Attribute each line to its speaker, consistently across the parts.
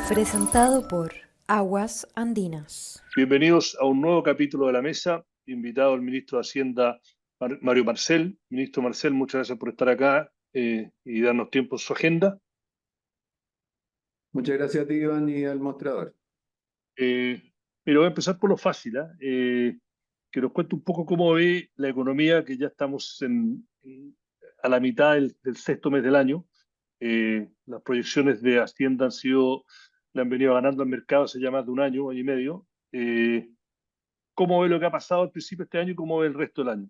Speaker 1: Presentado por Aguas Andinas.
Speaker 2: Bienvenidos a un nuevo capítulo de La Mesa. Invitado el ministro de Hacienda, Mario Marcel. Ministro Marcel, muchas gracias por estar acá y darnos tiempo en su agenda.
Speaker 3: Muchas gracias a ti, Iván, y al mostrador.
Speaker 2: Pero voy a empezar por lo fácil, que nos cuente un poco cómo ve la economía, que ya estamos a la mitad del sexto mes del año. Las proyecciones de Hacienda le han venido ganando al mercado hace ya más de un año y medio. ¿Cómo ve lo que ha pasado al principio de este año y cómo ve el resto del año?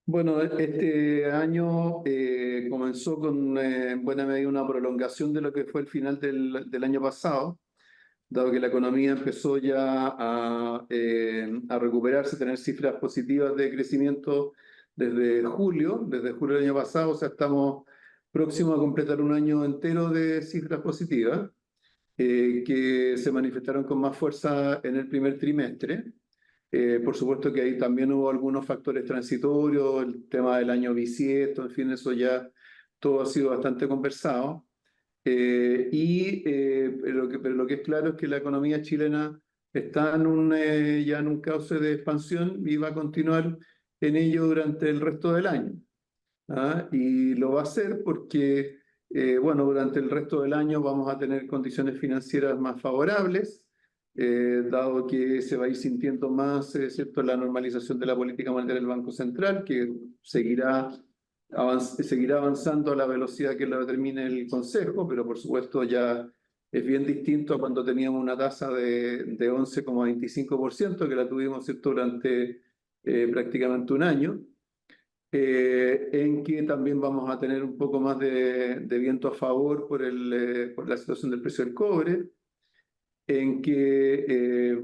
Speaker 3: Bueno, este año comenzó con en buena medida una prolongación de lo que fue el final del año pasado, dado que la economía empezó ya a recuperarse, a tener cifras positivas de crecimiento desde julio del año pasado. O sea, estamos próximos a completar un año entero de cifras positivas, que se manifestaron con más fuerza en el primer trimestre. Por supuesto que ahí también hubo algunos factores transitorios, el tema del año bisiesto, en fin, eso ya todo ha sido bastante conversado. Pero lo que es claro es que la economía chilena está ya en un cauce de expansión y va a continuar en ello durante el resto del año. Y lo va a hacer porque, bueno, durante el resto del año vamos a tener condiciones financieras más favorables, dado que se va a ir sintiendo más, ¿cierto?, la normalización de la política monetaria del Banco Central, que seguirá avanzando a la velocidad que lo determine el Consejo, pero por supuesto ya es bien distinto a cuando teníamos una tasa de 11,25%, que la tuvimos, ¿cierto?, durante prácticamente un año. En que también vamos a tener un poco más de viento a favor por la situación del precio del cobre, en que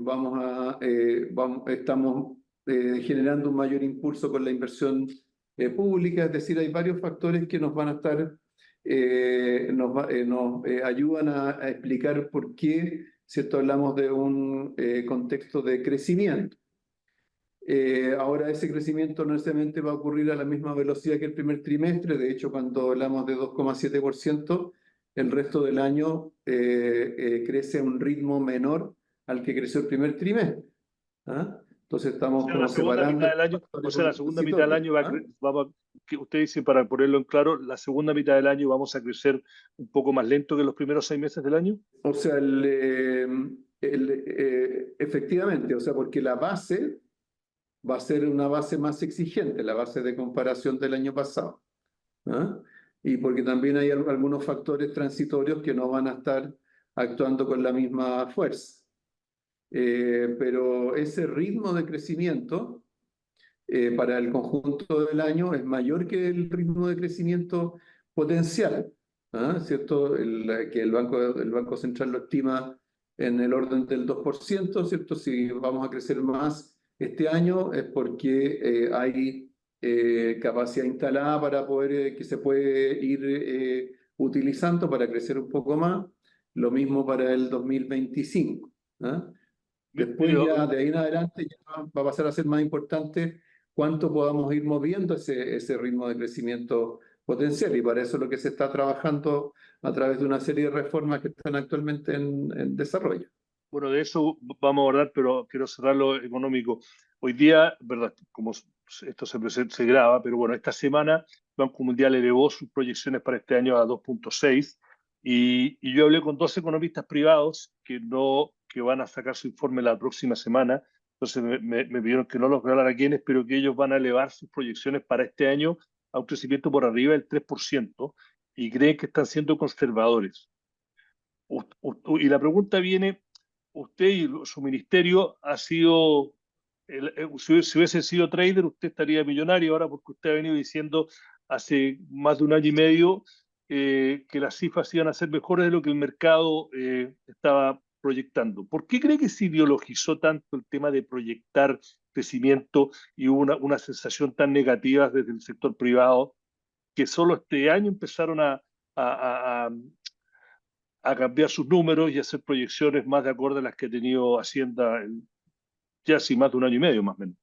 Speaker 3: estamos generando un mayor impulso con la inversión pública. Es decir, hay varios factores que nos van a estar, nos ayudan a explicar por qué, ¿cierto?, hablamos de un contexto de crecimiento. Ahora ese crecimiento no necesariamente va a ocurrir a la misma velocidad que el primer trimestre. De hecho, cuando hablamos de 2,7%, el resto del año crece a un ritmo menor al que creció el primer trimestre. Entonces estamos
Speaker 2: La
Speaker 3: como
Speaker 2: segunda mitad
Speaker 3: separando
Speaker 2: del año,
Speaker 3: factores
Speaker 2: la segunda mitad del año
Speaker 3: transitorios.
Speaker 2: que usted dice, para ponerlo en claro, la segunda mitad del año vamos a crecer un poco más lento que los primeros 6 meses del año.
Speaker 3: O sea, efectivamente, o sea, porque la base va a ser una base más exigente, la base de comparación del año pasado. Y porque también hay algunos factores transitorios que no van a estar actuando con la misma fuerza. Pero ese ritmo de crecimiento para el conjunto del año es mayor que el ritmo de crecimiento potencial, ¿cierto? Que el Banco Central lo estima en el orden del 2%, ¿cierto? Si vamos a crecer más este año es porque hay capacidad instalada para poder, que se puede ir utilizando para crecer un poco más. Lo mismo para el 2025. Después
Speaker 2: Pero,
Speaker 3: ya de ahí en adelante ya va a pasar a ser más importante cuánto podamos ir moviendo ese ritmo de crecimiento potencial, y para eso es lo que se está trabajando a través de una serie de reformas que están actualmente en desarrollo.
Speaker 2: bueno, de eso vamos a abordar, pero quiero cerrar lo económico. Hoy día, verdad, como esto se graba, pero bueno, esta semana el Banco Mundial elevó sus proyecciones para este año a 2,6 y yo hablé con dos economistas privados que van a sacar su informe la próxima semana. Entonces me pidieron que no los revelara quiénes, pero que ellos van a elevar sus proyecciones para este año a un crecimiento por arriba del 3% y creen que están siendo conservadores. Y la pregunta viene, usted y su ministerio ha sido, si hubiese sido trader, usted estaría millonario ahora, porque usted ha venido diciendo hace más de un año y medio que las cifras iban a ser mejores de lo que el mercado estaba proyectando. ¿Por qué cree que se ideologizó tanto el tema de proyectar crecimiento y hubo una sensación tan negativa desde el sector privado, que solo este año empezaron a, a- a cambiar sus números y hacer proyecciones más de acuerdo a las que ha tenido Hacienda ya hace más de un año y medio, más o menos?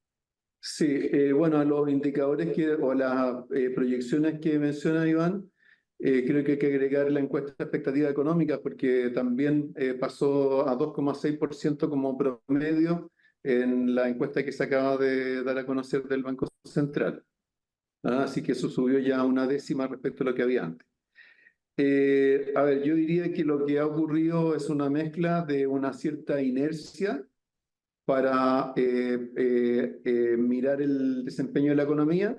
Speaker 3: Sí, bueno, los indicadores o las proyecciones que menciona Iván Creo que hay que agregar la encuesta de expectativa económica porque también pasó a 2,6% como promedio en la encuesta que se acaba de dar a conocer del Banco Central. Así que eso subió ya una décima respecto a lo que había antes. A ver, yo diría que lo que ha ocurrido es una mezcla de una cierta inercia para mirar el desempeño de la economía.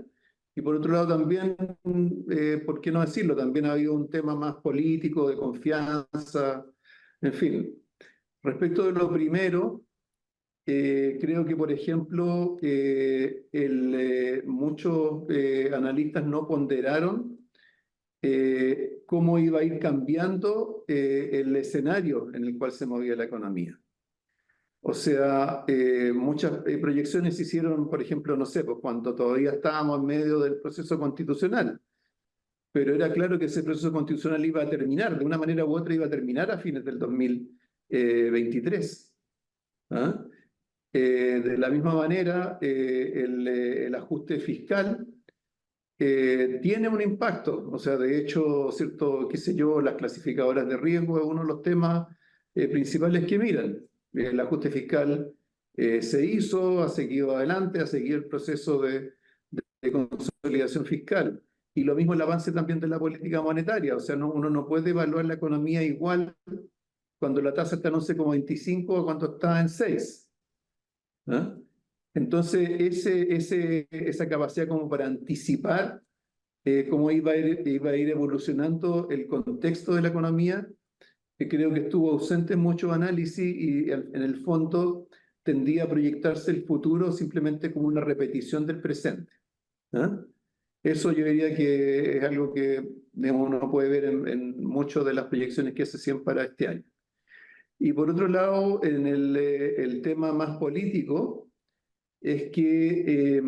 Speaker 3: Y por otro lado también, ¿por qué no decirlo? También ha habido un tema más político, de confianza, en fin. Respecto de lo primero, creo que, por ejemplo, muchos analistas no ponderaron cómo iba a ir cambiando el escenario en el cual se movía la economía. O sea, muchas proyecciones se hicieron, por ejemplo, no sé, pues cuando todavía estábamos en medio del proceso constitucional, pero era claro que ese proceso constitucional iba a terminar, de una manera u otra iba a terminar a fines del 2023. ¿Ah? De la misma manera, el ajuste fiscal tiene un impacto, o sea, de hecho, cierto, qué sé yo, las clasificadoras de riesgo es uno de los temas principales que miran. El ajuste fiscal se hizo, ha seguido adelante, ha seguido el proceso de consolidación fiscal. Y lo mismo el avance también de la política monetaria, o sea, uno no puede evaluar la economía igual cuando la tasa está en 11,25 o cuando está en 6. ¿Ah? Entonces, esa capacidad como para anticipar cómo iba a ir evolucionando el contexto de la economía, que creo que estuvo ausente en muchos análisis y en el fondo tendía a proyectarse el futuro simplemente como una repetición del presente. ¿Ah? Eso yo diría que es algo que digamos, uno puede ver en muchas de las proyecciones que se hacían para este año. Y por otro lado, en el tema más político, es que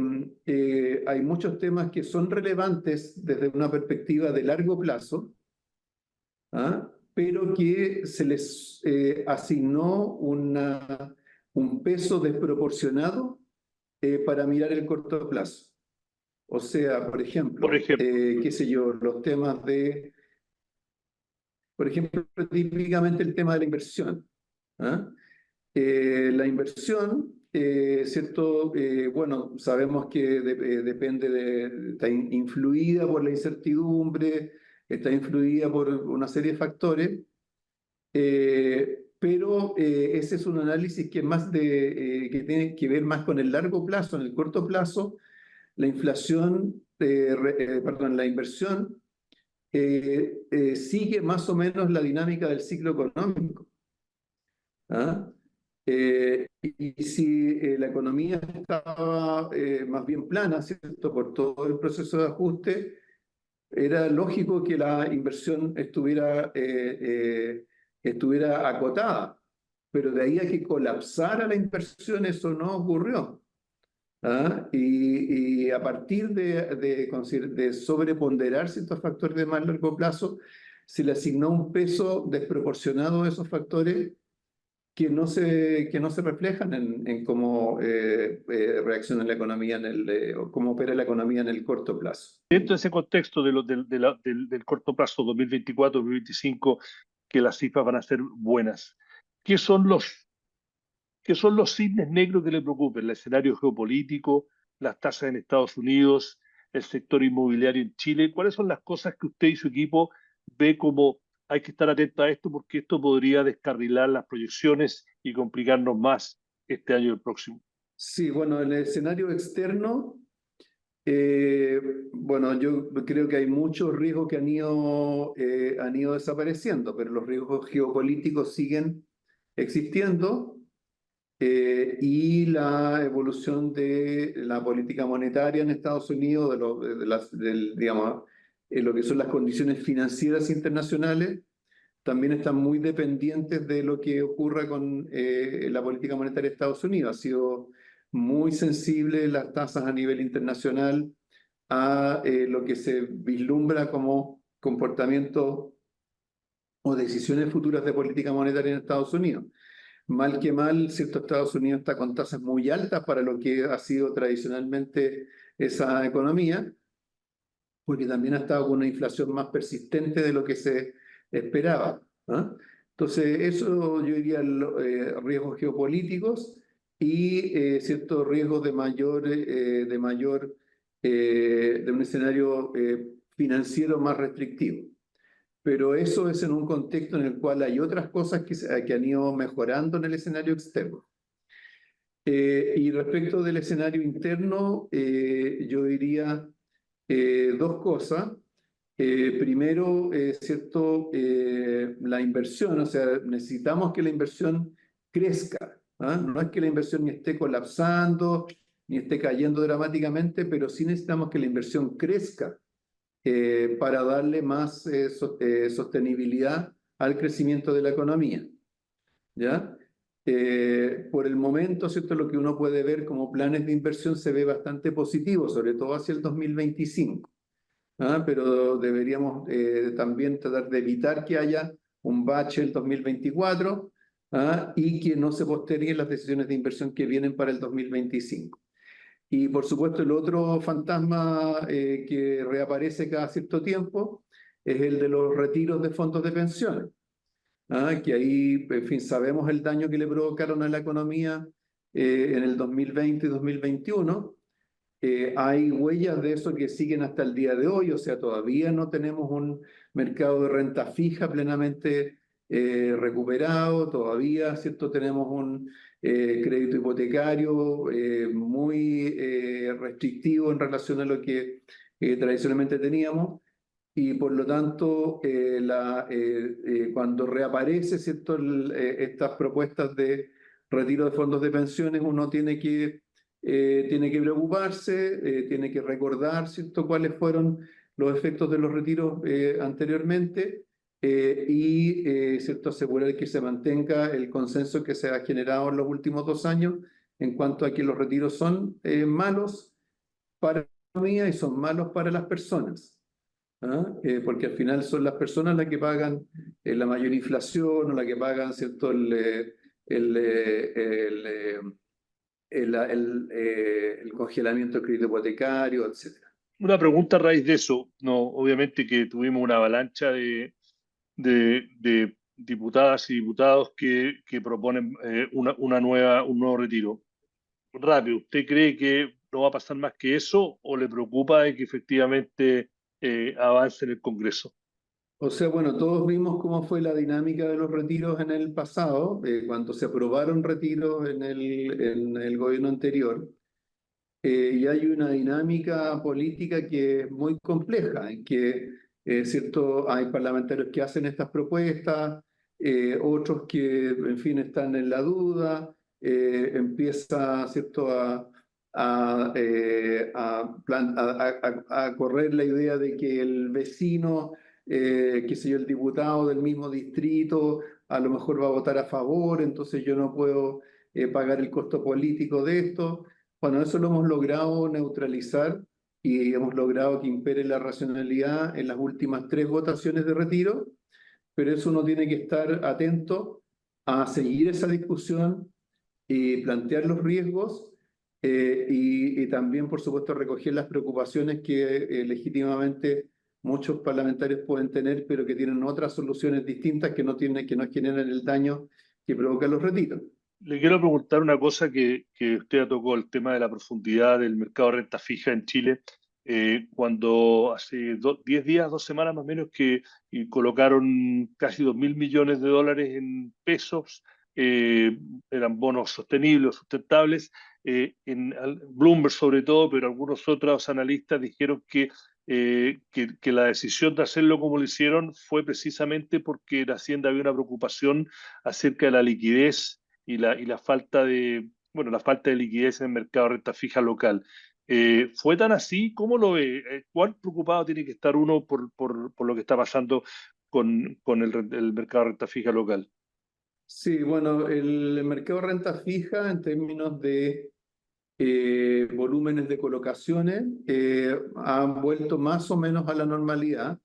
Speaker 3: hay muchos temas que son relevantes desde una perspectiva de largo plazo, ¿ah? Pero que se les asignó un peso desproporcionado para mirar el corto plazo. O sea, por
Speaker 2: Por
Speaker 3: ejemplo,
Speaker 2: ejemplo,
Speaker 3: qué sé yo, los temas por ejemplo, típicamente el tema de la inversión. ¿Ah? La inversión, ¿cierto? Bueno, sabemos que está influida por la incertidumbre, está influida por una serie de factores, pero ese es un análisis que, que tiene que ver más con el largo plazo. En el corto plazo, la inflación, perdón, la inversión sigue más o menos la dinámica del ciclo económico. ¿Ah? Y si la economía estaba más bien plana, ¿cierto? Por todo el proceso de ajuste, era lógico que la inversión estuviera acotada, pero de ahí a que colapsara la inversión, eso no ocurrió. ¿Ah? Y a partir de sobreponderar ciertos factores de más largo plazo, se le asignó un peso desproporcionado a esos factores que no se reflejan en cómo reacciona la economía o cómo opera la economía en el corto plazo.
Speaker 2: dentro de ese contexto del corto plazo 2024-2025, que las cifras van a ser buenas, ¿qué son los cisnes negros que le preocupan? El escenario geopolítico, las tasas en Estados Unidos, el sector inmobiliario en Chile. ¿Cuáles son las cosas que usted y su equipo ve como hay que estar atento a esto porque esto podría descarrilar las proyecciones y complicarnos más este año y el próximo?
Speaker 3: Sí, bueno, el escenario externo, bueno, yo creo que hay muchos riesgos que han ido desapareciendo, pero los riesgos geopolíticos siguen existiendo. Y la evolución de la política monetaria en Estados Unidos, digamos, lo que son las condiciones financieras internacionales, también están muy dependientes de lo que ocurra con la política monetaria de Estados Unidos. Ha sido muy sensible las tasas a nivel internacional a lo que se vislumbra como comportamiento o decisiones futuras de política monetaria en Estados Unidos. Mal que mal, ¿cierto? Estados Unidos está con tasas muy altas para lo que ha sido tradicionalmente esa economía, porque también ha estado con una inflación más persistente de lo que se esperaba. ¿Ah? Entonces, eso yo diría riesgos geopolíticos y ciertos riesgos de un escenario financiero más restrictivo. Pero eso es en un contexto en el cual hay otras cosas que han ido mejorando en el escenario externo. Y respecto del escenario interno, yo diría dos cosas. Primero, ¿cierto? La inversión, o sea, necesitamos que la inversión crezca. ¿Ah? No es que la inversión ni esté colapsando, ni esté cayendo dramáticamente, pero sí necesitamos que la inversión crezca para darle más sostenibilidad al crecimiento de la economía. ¿Ya? Por el momento, ¿cierto? Lo que uno puede ver como planes de inversión se ve bastante positivo, sobre todo hacia el 2025. ¿Ah? Pero deberíamos también tratar de evitar que haya un bache el 2024, ¿ah? Y que no se posterguen las decisiones de inversión que vienen para el 2025. Y por supuesto el otro fantasma que reaparece cada cierto tiempo es el de los retiros de fondos de pensiones. ¿Ah? Que ahí, en fin, sabemos el daño que le provocaron a la economía en el 2020 y 2021. Hay huellas de eso que siguen hasta el día de hoy, o sea, todavía no tenemos un mercado de renta fija plenamente recuperado, todavía, ¿cierto? Tenemos un crédito hipotecario muy restrictivo en relación a lo que tradicionalmente teníamos. Y por lo tanto, cuando reaparece, ¿cierto? Estas propuestas de retiro de fondos de pensiones, uno tiene que preocuparse, tiene que recordar, ¿cierto?, cuáles fueron los efectos de los retiros anteriormente ¿cierto?, asegurar que se mantenga el consenso que se ha generado en los últimos 2 años en cuanto a que los retiros son malos para la economía y son malos para las personas. ¿Ah? Porque al final son las personas las que pagan la mayor inflación o las que pagan, ¿cierto?, el, el congelamiento del crédito hipotecario, etc.
Speaker 2: Una pregunta a raíz de eso. No, obviamente que tuvimos una avalancha de diputadas y diputados que proponen un nuevo retiro. Rápido, ¿usted cree que no va a pasar más que eso o le preocupa de que efectivamente avance en el Congreso?
Speaker 3: O sea, bueno, todos vimos cómo fue la dinámica de los retiros en el pasado, cuando se aprobaron retiros en el gobierno anterior. Y hay una dinámica política que es muy compleja, en que, ¿cierto? Hay parlamentarios que hacen estas propuestas, otros que, en fin, están en la duda, empieza, ¿cierto?, a correr la idea de que el vecino, qué sé yo, el diputado del mismo distrito, a lo mejor va a votar a favor, entonces yo no puedo pagar el costo político de esto. Bueno, eso lo hemos logrado neutralizar y hemos logrado que impere la racionalidad en las últimas 3 votaciones de retiro, pero eso uno tiene que estar atento a seguir esa discusión y plantear los riesgos y también, por supuesto, recoger las preocupaciones que legítimamente muchos parlamentarios pueden tener, pero que tienen otras soluciones distintas que no generan el daño que provocan los retiros.
Speaker 2: Le quiero preguntar una cosa que usted tocó, el tema de la profundidad del mercado de renta fija en Chile. Cuando hace 10 días, 2 semanas más o menos, que colocaron casi 2.000 millones de dólares en pesos, eran bonos sostenibles, sustentables, Bloomberg sobre todo, pero algunos otros analistas dijeron que la decisión de hacerlo como lo hicieron fue precisamente porque en Hacienda había una preocupación acerca de la liquidez y la falta la falta de liquidez en el mercado de renta fija local. ¿Fue tan así? ¿Cómo lo ve? ¿Cuán preocupado tiene que estar uno por lo que está pasando con el mercado de renta fija local?
Speaker 3: Sí, bueno, el mercado de renta fija en términos de volúmenes de colocaciones han vuelto más o menos a la normalidad,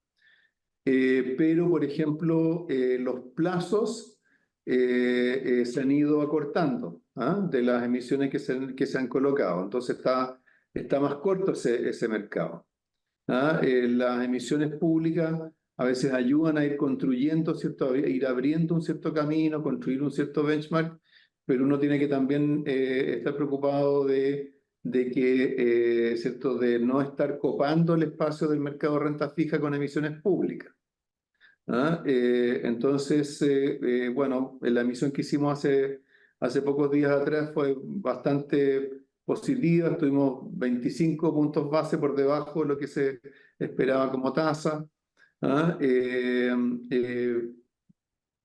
Speaker 3: pero por ejemplo los plazos se han ido acortando, ¿ah? De las emisiones que se han colocado, entonces está más corto ese mercado. Las emisiones públicas a veces ayudan a ir construyendo, ¿cierto? A ir abriendo un cierto camino, construir un cierto benchmark, pero uno tiene que también estar preocupado de que, ¿cierto? De no estar copando el espacio del mercado de renta fija con emisiones públicas. Entonces, bueno, la emisión que hicimos hace pocos días atrás fue bastante positiva. Estuvimos 25 puntos base por debajo de lo que se esperaba como tasa. ¿Ah? Y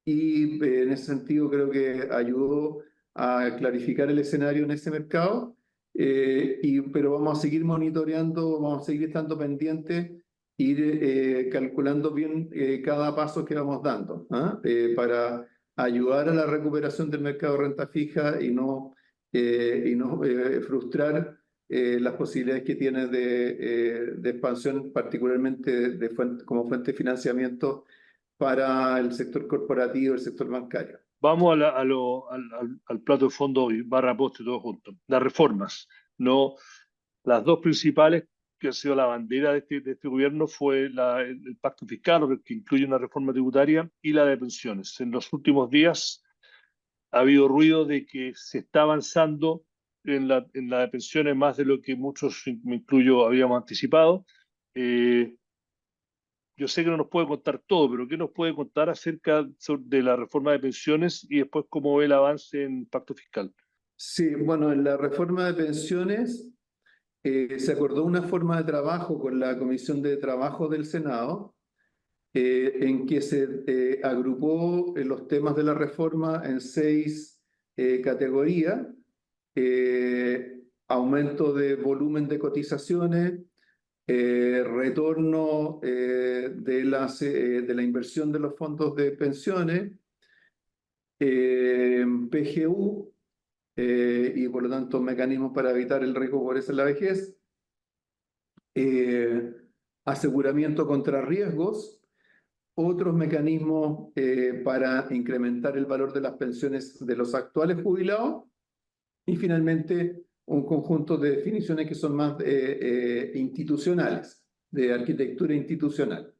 Speaker 3: en ese sentido creo que ayudó a clarificar el escenario en ese mercado, pero vamos a seguir monitoreando, vamos a seguir estando pendientes, ir calculando bien cada paso que vamos dando, para ayudar a la recuperación del mercado de renta fija y no frustrar las posibilidades que tiene de expansión, particularmente como fuente de financiamiento para el sector corporativo, el sector bancario.
Speaker 2: Vamos al plato de fondo hoy, barra postre, todo junto. Las reformas, ¿no? Las dos principales que ha sido la bandera de este gobierno fue el pacto fiscal, que incluye una reforma tributaria, y la de pensiones. En los últimos días ha habido ruido de que se está avanzando en la de pensiones más de lo que muchos, me incluyo, habíamos anticipado. Yo sé que no nos puede contar todo, pero ¿qué nos puede contar acerca de la reforma de pensiones y después cómo ve el avance en pacto fiscal?
Speaker 3: Sí, bueno, en la reforma de pensiones se acordó una forma de trabajo con la Comisión de Trabajo del Senado, en que se agrupó los temas de la reforma en 6 categorías: aumento de volumen de cotizaciones, retorno de la inversión de los fondos de pensiones, PGU, y por lo tanto mecanismos para evitar el riesgo de pobreza en la vejez, aseguramiento contra riesgos, otros mecanismos para incrementar el valor de las pensiones de los actuales jubilados, y finalmente un conjunto de definiciones que son más institucionales, de arquitectura institucional.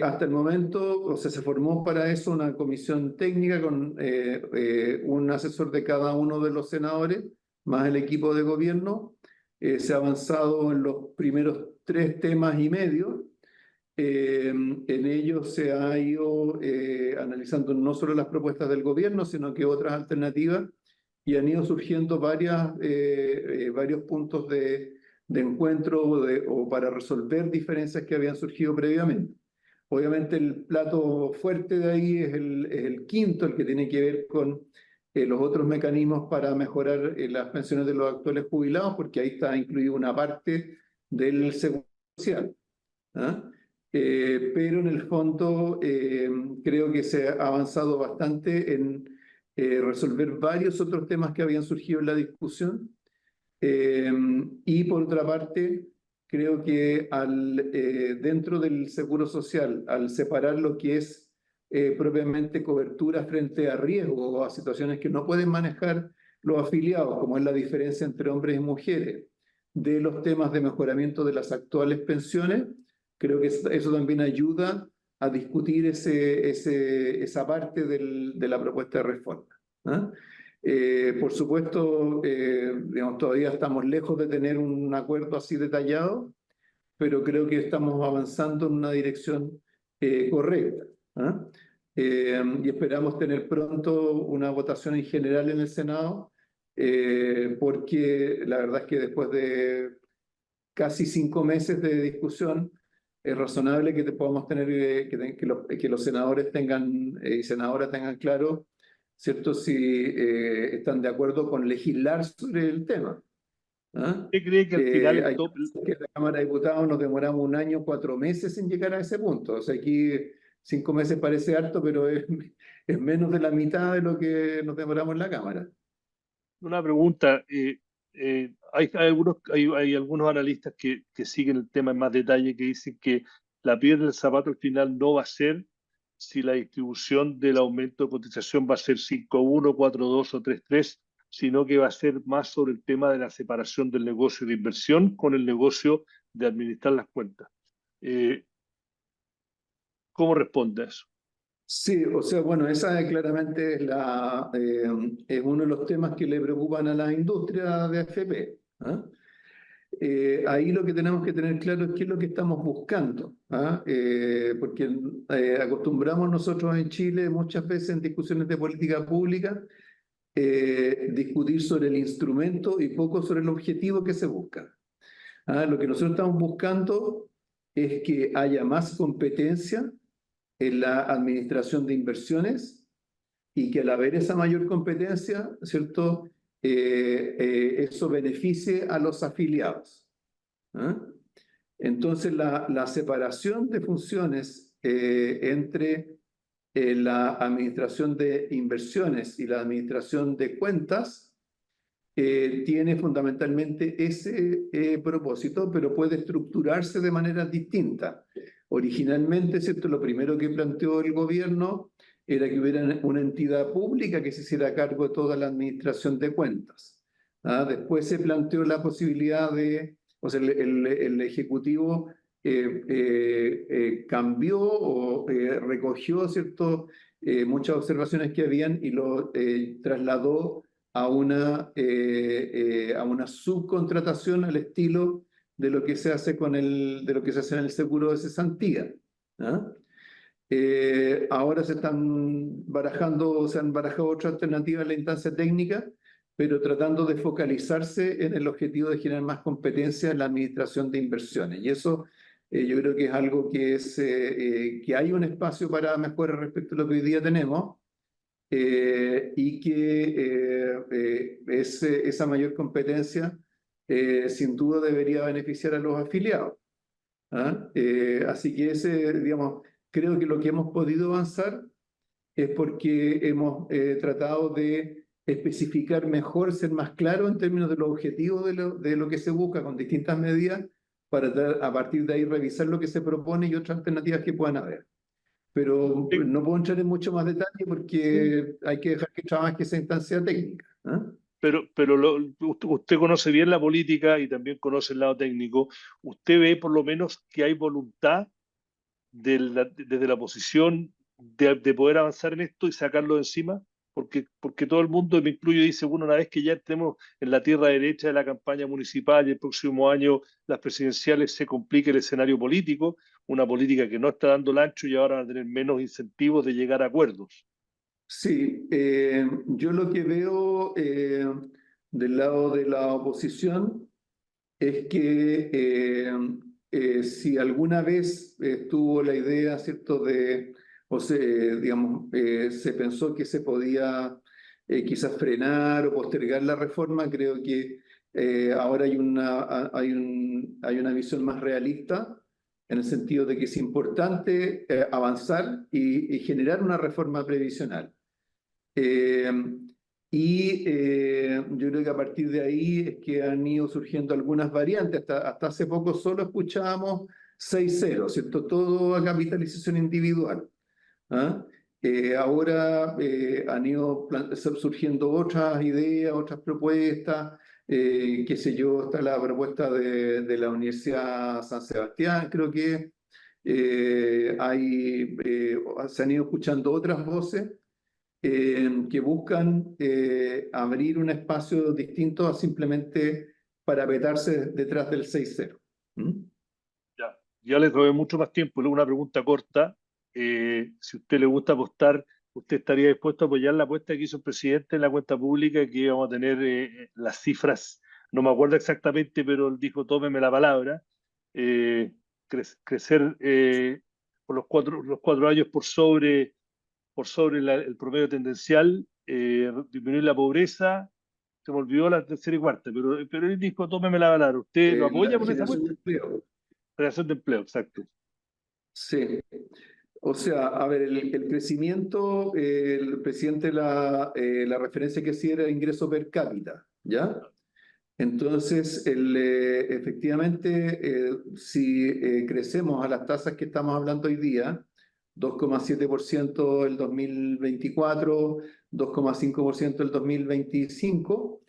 Speaker 3: Hasta el momento, o sea, se formó para eso una comisión técnica con un asesor de cada uno de los senadores, más el equipo de gobierno. Se ha avanzado en los primeros 3 temas y medio. En ellos se ha ido analizando no solo las propuestas del gobierno, sino que otras alternativas, y han ido surgiendo varios puntos de encuentro o para resolver diferencias que habían surgido previamente. Obviamente el plato fuerte de ahí es el quinto, el que tiene que ver con los otros mecanismos para mejorar las pensiones de los actuales jubilados, porque ahí está incluida una parte del seguro social. Pero en el fondo creo que se ha avanzado bastante en resolver varios otros temas que habían surgido en la discusión. Y por otra parte, creo que dentro del seguro social, al separar lo que es propiamente cobertura frente a riesgo o a situaciones que no pueden manejar los afiliados, como es la diferencia entre hombres y mujeres, de los temas de mejoramiento de las actuales pensiones, creo que eso también ayuda a discutir esa parte de la propuesta de reforma. Por supuesto, digamos, todavía estamos lejos de tener un acuerdo así detallado, pero creo que estamos avanzando en una dirección correcta. Y esperamos tener pronto una votación en general en el Senado, porque la verdad es que después de casi 5 meses de discusión, es razonable que podamos tener que los senadores y senadoras tengan claro, ¿cierto?, si están de acuerdo con legislar sobre el tema.
Speaker 2: ¿Usted cree que al final
Speaker 3: Hay que en la Cámara de Diputados nos demoramos 1 año, 4 meses en llegar a ese punto? O sea, aquí 5 meses parece harto, pero es menos de la mitad de lo que nos demoramos en la Cámara.
Speaker 2: Una pregunta? Hay algunos analistas que siguen el tema en más detalle, que dicen que la piedra del zapato al final no va a ser si la distribución del aumento de cotización va a ser 5-1, 4-2 o 3-3, sino que va a ser más sobre el tema de la separación del negocio de inversión con el negocio de administrar las cuentas. ¿Cómo responde a eso?
Speaker 3: Sí, o sea, bueno, esa claramente es uno de los temas que le preocupan a la industria de AFP. ¿Ah? Ahí lo que tenemos que tener claro es qué es lo que estamos buscando. ¿Ah? Porque acostumbramos nosotros en Chile muchas veces en discusiones de política pública discutir sobre el instrumento y poco sobre el objetivo que se busca. ¿Ah? Lo que nosotros estamos buscando es que haya más competencia en la administración de inversiones y que al haber esa mayor competencia, ¿cierto? Eso beneficie a los afiliados. ¿Ah? Entonces, la separación de funciones entre la administración de inversiones y la administración de cuentas tiene fundamentalmente ese propósito, pero puede estructurarse de manera distinta. Originalmente, ¿cierto? Lo primero que planteó el gobierno era que hubiera una entidad pública que se hiciera cargo de toda la administración de cuentas. ¿Ah? Después se planteó la posibilidad o sea, el Ejecutivo cambió o recogió, ¿cierto? Muchas observaciones que habían y lo trasladó a una subcontratación al estilo de lo que se hace de lo que se hace en el seguro de cesantía. ¿Ah? Ahora se han barajado otras alternativas en la instancia técnica, pero tratando de focalizarse en el objetivo de generar más competencia en la administración de inversiones. Y eso yo creo que es algo que hay un espacio para mejorar respecto a lo que hoy día tenemos. Y que esa mayor competencia sin duda debería beneficiar a los afiliados. ¿Ah? Así que digamos, creo que lo que hemos podido avanzar es porque hemos tratado de especificar mejor, ser más claro en términos de los objetivos de lo que se busca con distintas medidas para a partir de ahí revisar lo que se propone y otras alternativas que puedan haber. Pero no puedo entrar en mucho más detalle porque hay que dejar que trabaje esa instancia técnica. ¿Ah?
Speaker 2: Pero usted conoce bien la política y también conoce el lado técnico. ¿Usted ve por lo menos que hay voluntad desde la oposición de poder avanzar en esto y sacarlo de encima? Porque todo el mundo, y me incluyo, dice, bueno, una vez que ya estemos en la tierra derecha de la campaña municipal y el próximo año las presidenciales, se complique el escenario político, una política que no está dando el ancho y ahora van a tener menos incentivos de llegar a acuerdos.
Speaker 3: Sí, yo lo que veo del lado de la oposición es que si alguna vez tuvo la idea, ¿cierto?, digamos, se pensó que se podía quizás frenar o postergar la reforma, creo que ahora hay una visión más realista en el sentido de que es importante avanzar y generar una reforma previsional. Yo creo que a partir de ahí es que han ido surgiendo algunas variantes. Hasta hace poco solo escuchábamos 6-0, ¿cierto? Todo a capitalización individual. ¿Ah? Ahora han ido surgiendo otras ideas, otras propuestas. Qué sé yo, está la propuesta de la Universidad San Sebastián, creo que se han ido escuchando otras voces que buscan abrir un espacio distinto a simplemente parapetarse detrás del 6-0. ¿Mm?
Speaker 2: Ya les doy mucho más tiempo. Luego una pregunta corta. Si a usted le gusta apostar, ¿usted estaría dispuesto a apoyar la apuesta que hizo el presidente en la cuenta pública, que íbamos a tener las cifras? No me acuerdo exactamente, pero él dijo, tómeme la palabra, crecer por los cuatro años por sobre el promedio tendencial, disminuir la pobreza. Se me olvidó la tercera y cuarta, pero él dijo, tómeme la palabra. ¿Usted lo apoya
Speaker 3: La
Speaker 2: por esa
Speaker 3: generación
Speaker 2: apuesta?
Speaker 3: de empleo.
Speaker 2: Creación de empleo, exacto.
Speaker 3: Sí. O sea, a ver, el crecimiento, el presidente, la referencia que hacía era ingreso per cápita, ¿ya? Entonces, efectivamente, si crecemos a las tasas que estamos hablando hoy día, 2,7% el 2024, 2,5% el 2025,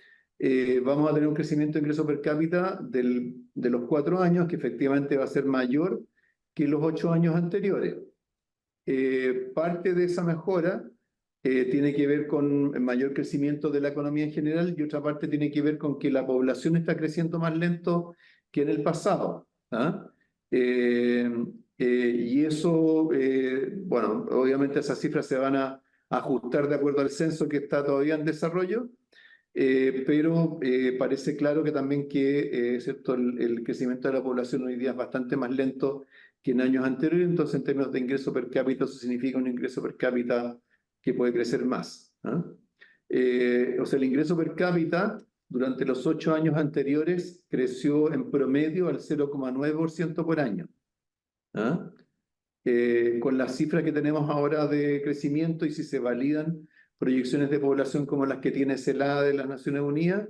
Speaker 3: vamos a tener un crecimiento de ingreso per cápita de los 4 años, que efectivamente va a ser mayor que los 8 años anteriores. Parte de esa mejora tiene que ver con el mayor crecimiento de la economía en general y otra parte tiene que ver con que la población está creciendo más lento que en el pasado. ¿Ah? Y eso, bueno, obviamente esas cifras se van a ajustar de acuerdo al censo que está todavía en desarrollo, pero parece claro que también que ¿cierto? El crecimiento de la población hoy día es bastante más lento que en años anteriores, entonces en términos de ingreso per cápita eso significa un ingreso per cápita que puede crecer más. ¿Ah? O sea, el ingreso per cápita durante los 8 años anteriores creció en promedio al 0,9% por año. ¿Ah? Con las cifras que tenemos ahora de crecimiento y si se validan proyecciones de población como las que tiene CELA de las Naciones Unidas,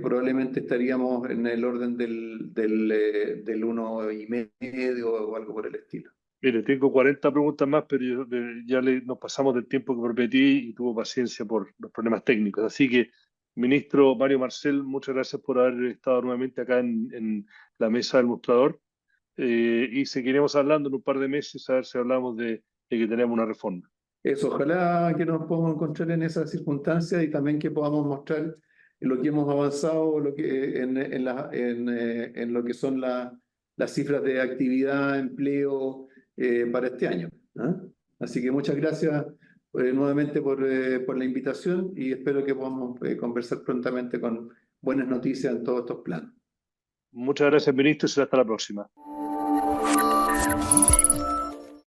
Speaker 3: probablemente estaríamos en el orden del 1,5 o algo por el estilo.
Speaker 2: Mire, tengo 40 preguntas más, pero ya nos pasamos del tiempo que prometí y tuvo paciencia por los problemas técnicos. Así que, ministro Mario Marcel, muchas gracias por haber estado nuevamente acá en la mesa del mostrador. Y seguiremos hablando en un par de meses a ver si hablamos de que tenemos una reforma.
Speaker 3: Eso, ojalá que nos podamos encontrar en esas circunstancias y también que podamos mostrar lo que hemos avanzado en lo que son las cifras de actividad, empleo para este año. ¿Ah? Así que muchas gracias nuevamente por la invitación y espero que podamos conversar prontamente con buenas noticias en todos estos planos.
Speaker 2: Muchas gracias, ministro, y será hasta la próxima.